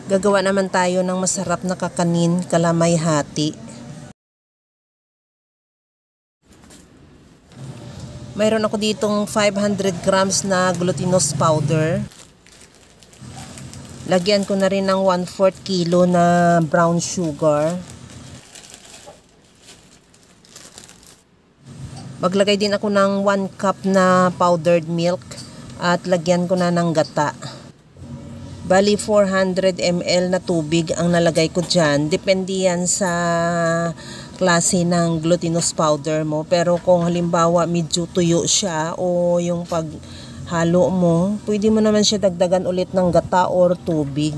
Gagawa naman tayo ng masarap na kakanin kalamay hati. Mayroon ako ditong 500 grams na glutinous powder. Lagyan ko na rin ng 1/4 kilo na brown sugar. Maglagay din ako ng 1 cup na powdered milk at lagyan ko na ng gata. Bali 400 ml na tubig ang nalagay ko dyan. Depende yan sa klase ng glutinous powder mo. Pero kung halimbawa medyo tuyo siya o yung paghalo mo, pwede mo naman siya dagdagan ulit ng gata or tubig.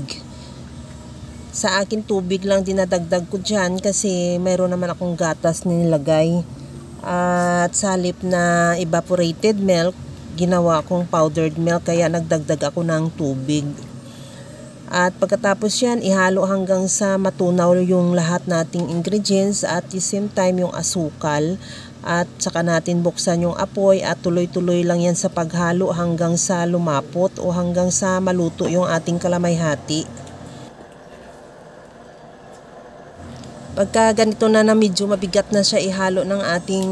Sa akin tubig lang dinadagdag ko dyan kasi mayroon naman akong gatas nilagay. At sa halip na evaporated milk, ginawa kong powdered milk kaya nagdagdag ako ng tubig. At pagkatapos yan, ihalo hanggang sa matunaw yung lahat nating ingredients at the same time yung asukal. At saka natin buksan yung apoy at tuloy-tuloy lang yan sa paghalo hanggang sa lumapot o hanggang sa maluto yung ating kalamay hati. Pagka ganito na medyo mabigat na siya ihalo ng ating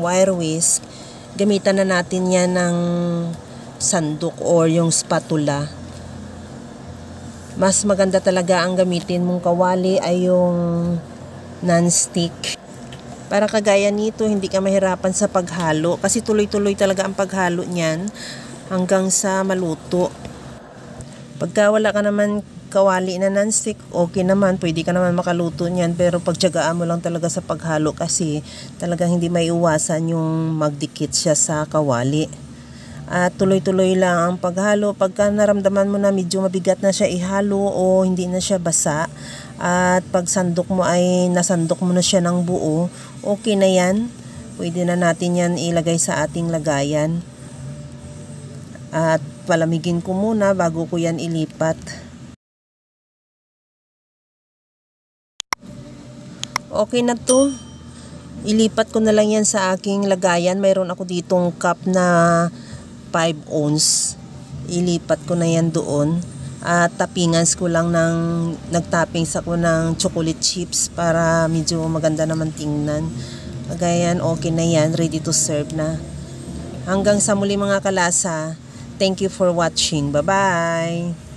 wire whisk, gamitan na natin yan ng sandok or yung spatula. Mas maganda talaga ang gamitin mong kawali ay yung non-stick. Para kagaya nito, hindi ka mahirapan sa paghalo kasi tuloy-tuloy talaga ang paghalo niyan hanggang sa maluto. Pagka wala ka naman kawali na non-stick, okay naman, pwede ka naman makaluto niyan, pero pagtiyagaan mo lang talaga sa paghalo kasi talagang hindi maiiwasan yung magdikit siya sa kawali. At tuloy-tuloy lang ang paghalo. Pagka naramdaman mo na medyo mabigat na siya ihalo o hindi na siya basa, at pag sandok mo ay nasandok mo na siya ng buo, okay na yan. Pwede na natin yan ilagay sa ating lagayan. At palamigin ko muna bago ko yan ilipat. Okay na to. Ilipat ko na lang yan sa aking lagayan. Mayroon ako ditong cup na 5 ounce. Ilipat ko na yan doon. At tapingans ko lang nagtoppings ako ng chocolate chips para medyo maganda naman tingnan. Kagayan, okay na yan. Ready to serve na. Hanggang sa muli mga kalasa. Thank you for watching. Bye-bye!